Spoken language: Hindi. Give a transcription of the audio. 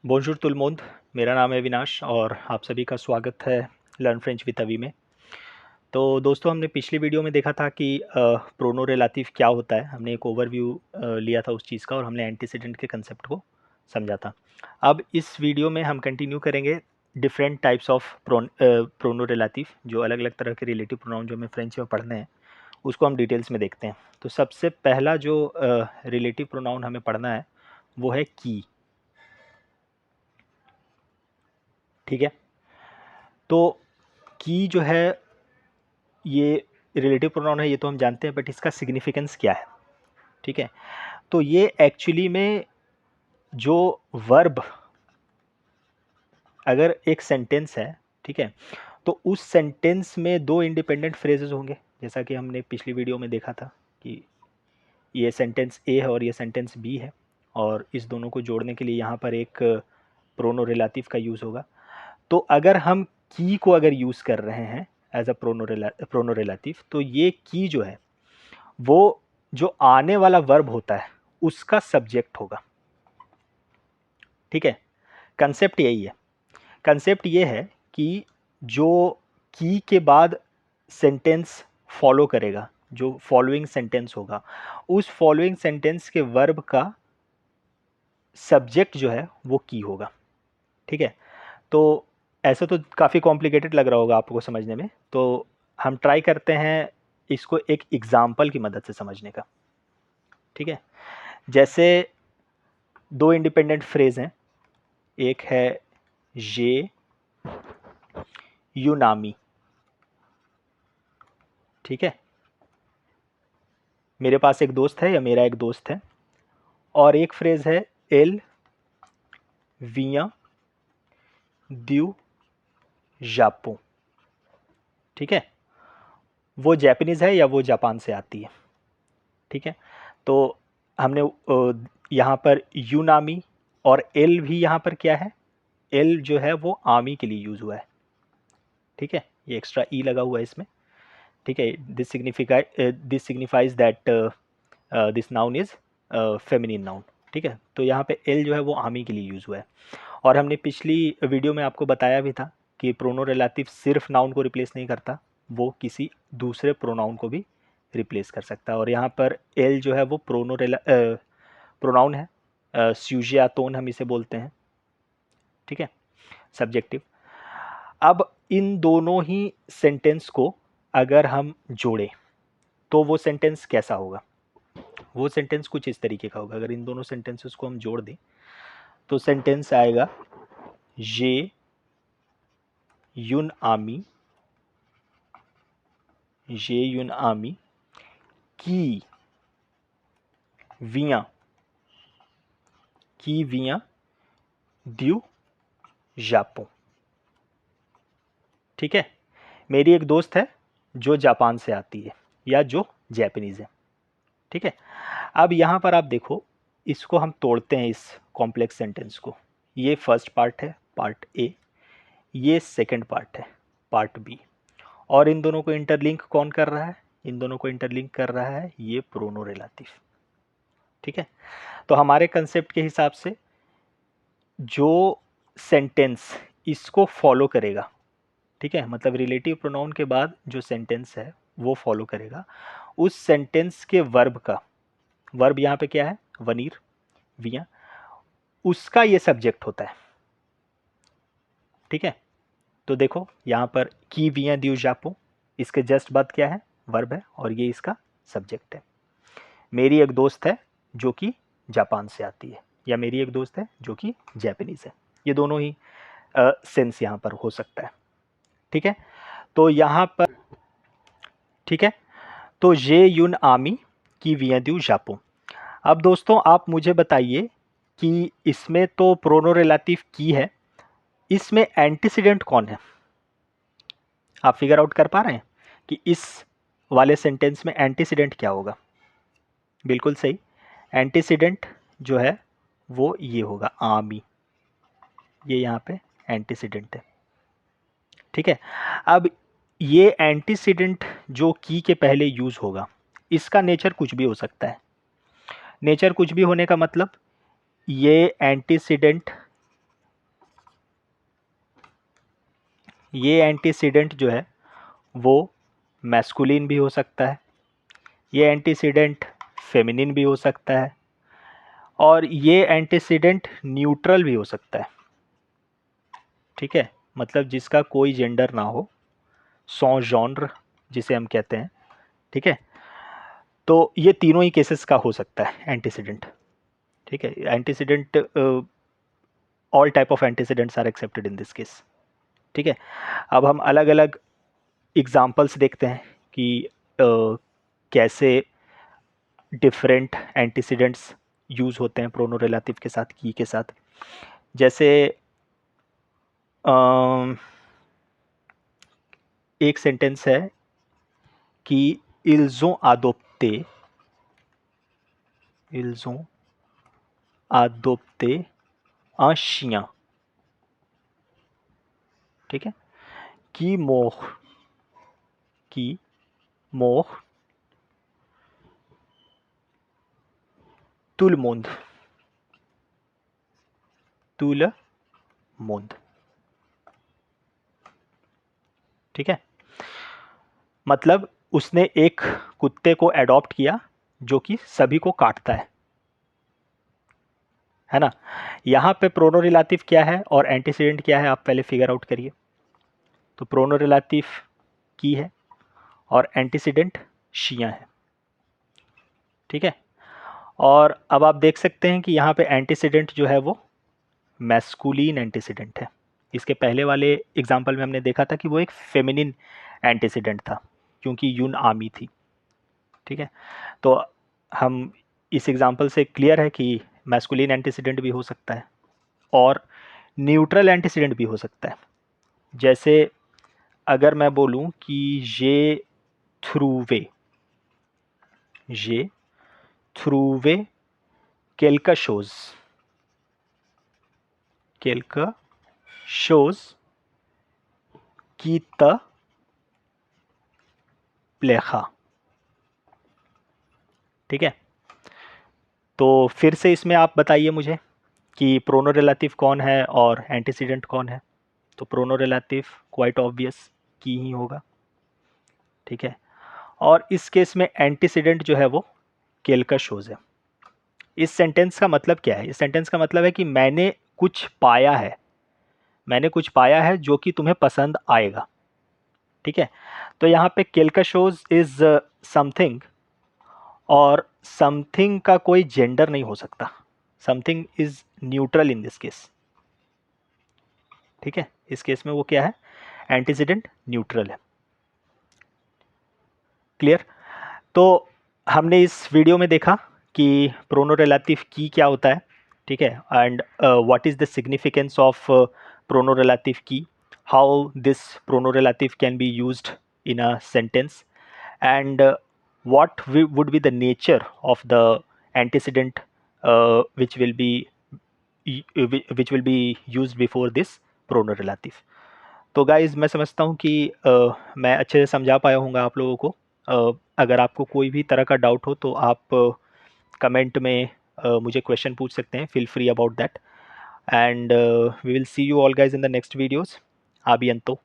बोंजूर तुल मोंद, मेरा नाम है विनाश और आप सभी का स्वागत है लर्न फ्रेंच विद अवी में। तो दोस्तों, हमने पिछली वीडियो में देखा था कि प्रोनो रिलेटिव क्या होता है। हमने एक ओवरव्यू लिया था उस चीज़ का और हमने एंटीसीडेंट के कंसेप्ट को समझा था। अब इस वीडियो में हम कंटिन्यू करेंगे different types of pronoun relative, जो अलग अलग तरह के रिलेटिव प्रोनाउन जो हमें फ्रेंच में पढ़ने हैं उसको हम डिटेल्स में देखते हैं। तो सबसे पहला जो रिलेटिव प्रोनाउन हमें पढ़ना है वो है की। ठीक है, तो की जो है ये रिलेटिव प्रोनाउन है, ये तो हम जानते हैं, बट इसका सिग्निफिकेंस क्या है। ठीक है, तो ये एक्चुअली में जो वर्ब, अगर एक सेंटेंस है, ठीक है, तो उस सेंटेंस में दो इंडिपेंडेंट फ्रेजेस होंगे, जैसा कि हमने पिछली वीडियो में देखा था कि ये सेंटेंस ए है और ये सेंटेंस बी है, और इस दोनों को जोड़ने के लिए यहाँ पर एक प्रोनो रिलेटिव का यूज़ होगा। तो अगर हम की को अगर यूज़ कर रहे हैं एज अ प्रोनो रिलेटिव, तो ये की जो है वो जो आने वाला वर्ब होता है उसका सब्जेक्ट होगा। ठीक है, कंसेप्ट यही है। कंसेप्ट ये है कि जो की के बाद सेंटेंस फॉलो करेगा, जो फॉलोइंग सेंटेंस होगा, उस फॉलोइंग सेंटेंस के वर्ब का सब्जेक्ट जो है वो की होगा। ठीक है, तो ऐसा तो काफ़ी कॉम्प्लिकेटेड लग रहा होगा आपको समझने में, तो हम ट्राई करते हैं इसको एक एग्जाम्पल की मदद से समझने का। ठीक है, जैसे दो इंडिपेंडेंट फ्रेज हैं, एक है ये यूनामी। ठीक है, मेरे पास एक दोस्त है या मेरा एक दोस्त है, और एक फ्रेज है एल विया द्यू जापो। ठीक है, वो जापानीज है या वो जापान से आती है। ठीक है, तो हमने यहाँ पर यूनामी और एल भी यहाँ पर क्या है, एल जो है वो आमी के लिए यूज हुआ है। ठीक है, ये एक्स्ट्रा ई लगा हुआ है इसमें। ठीक है, this signifies that this noun is feminine noun. ठीक है, तो यहाँ पे एल जो है वो आमी के लिए यूज़ हुआ है। और हमने पिछली वीडियो में आपको बताया भी था कि प्रोनो रिलेटिव सिर्फ नाउन को रिप्लेस नहीं करता, वो किसी दूसरे प्रोनाउन को भी रिप्लेस कर सकता है। और यहाँ पर एल जो है वो प्रोनाउन है, स्यूजियातोन हम इसे बोलते हैं। ठीक है, सब्जेक्टिव। अब इन दोनों ही सेंटेंस को अगर हम जोड़ें तो वो सेंटेंस कैसा होगा। वो सेंटेंस कुछ इस तरीके का होगा। अगर इन दोनों सेंटेंसेस को हम जोड़ दें तो सेंटेंस आएगा ये युन आमी, ये युन आमी की विया, की विया द्यू जापो। ठीक है, मेरी एक दोस्त है जो जापान से आती है या जो जैपनीज है। ठीक है, अब यहाँ पर आप देखो, इसको हम तोड़ते हैं इस कॉम्प्लेक्स सेंटेंस को। ये फर्स्ट पार्ट है, पार्ट ए, ये सेकंड पार्ट है, पार्ट बी, और इन दोनों को इंटरलिंक कौन कर रहा है, इन दोनों को इंटरलिंक कर रहा है ये प्रोनो रिलेटिव। ठीक है, तो हमारे कंसेप्ट के हिसाब से जो सेंटेंस इसको फॉलो करेगा, ठीक है, मतलब रिलेटिव प्रोनाउन के बाद जो सेंटेंस है वो फॉलो करेगा, उस सेंटेंस के वर्ब का, वर्ब यहाँ पे क्या है, वनीर विया, उसका ये सब्जेक्ट होता है। ठीक है, तो देखो यहाँ पर की विया द्यू जापो, इसके जस्ट बाद क्या है, वर्ब है, और ये इसका सब्जेक्ट है। मेरी एक दोस्त है जो कि जापान से आती है, या मेरी एक दोस्त है जो कि जापानीज है, ये दोनों ही सेंस यहाँ पर हो सकता है। ठीक है, तो यहाँ पर, ठीक है, तो ये युन आमी की वियद्यू जापो। अब दोस्तों आप मुझे बताइए कि इसमें तो प्रोनो रिलेटिव की है, इसमें एंटीसीडेंट कौन है। आप फिगर आउट कर पा रहे हैं कि इस वाले सेंटेंस में एंटीसीडेंट क्या होगा। बिल्कुल सही, एंटीसीडेंट जो है वो ये होगा आमी, ये यहाँ पे एंटीसीडेंट है। ठीक है, अब ये एंटीसीडेंट जो की के पहले यूज होगा, इसका नेचर कुछ भी हो सकता है। नेचर कुछ भी होने का मतलब ये एंटीसीडेंट ये एंटीसीडेंट जो है वो मैस्कुलिन भी हो सकता है, ये एंटीसीडेंट फेमिनिन भी हो सकता है, और ये एंटीसीडेंट न्यूट्रल भी हो सकता है। ठीक है, मतलब जिसका कोई जेंडर ना हो, सॉ जॉनर जिसे हम कहते हैं। ठीक है, तो ये तीनों ही केसेस का हो सकता है एंटीसीडेंट। ठीक है, antecedent, all type of antecedents are accepted in this case. ठीक है, अब हम अलग अलग एग्जांपल्स देखते हैं कि कैसे डिफरेंट एंटीसीडेंट्स यूज़ होते हैं प्रोनो रिलेटिव के साथ, की के साथ। जैसे एक सेंटेंस है कि ils ont adopté un chien। ठीक है, qui mord tout le monde, tout le monde। ठीक है, मतलब उसने एक कुत्ते को एडॉप्ट किया जो कि सभी को काटता है ना। यहाँ पे प्रोनो रिलेटिव क्या है और एंटीसीडेंट क्या है, आप पहले फिगर आउट करिए। तो प्रोनो रिलेटिव की है और एंटीसीडेंट शिया है। ठीक है, और अब आप देख सकते हैं कि यहाँ पे एंटीसीडेंट जो है वो मैस्कुलिन एंटीसीडेंट है। इसके पहले वाले एग्जाम्पल में हमने देखा था कि वो एक फेमिनिन एंटीसीडेंट था क्योंकि यून आमी थी। ठीक है, तो हम इस एग्जाम्पल से क्लियर है कि मैस्कुलिन एंटीसीडेंट भी हो सकता है और न्यूट्रल एंटीसीडेंट भी हो सकता है। जैसे अगर मैं बोलूं कि ये थ्रूवे quelque chose qui te plaira। ठीक है, तो फिर से इसमें आप बताइए मुझे कि प्रोनो रिलेटिव कौन है और एंटीसीडेंट कौन है। तो प्रोनो रिलेटिव क्वाइट ऑब्वियस की ही होगा। ठीक है, और इस केस में एंटीसीडेंट जो है वो quelque chose है। इस सेंटेंस का मतलब क्या है? इस सेंटेंस का मतलब है कि मैंने कुछ पाया है, मैंने कुछ पाया है जो कि तुम्हें पसंद आएगा। ठीक है, तो यहाँ पे quelque chose इज समथिंग, और समथिंग का कोई जेंडर नहीं हो सकता। Something is neutral in this case. ठीक है, इस केस में वो क्या है? एंटीसीडेंट न्यूट्रल है। क्लियर? तो हमने इस वीडियो में देखा कि प्रोनो रिलेटिव की क्या होता है। ठीक है, and what is the significance of pronoun relative की, how this pronoun relative can be used in a sentence, and what would be the nature of the antecedent which will be which will be used before this prono relative। तो गाइज मैं समझता हूँ कि मैं अच्छे से समझा पाया हूँगा आप लोगों को। अगर आपको कोई भी तरह का डाउट हो तो आप कमेंट में मुझे क्वेश्चन पूछ सकते हैं, feel free about that, and we will see you all guys in the next videos. आबियंतो।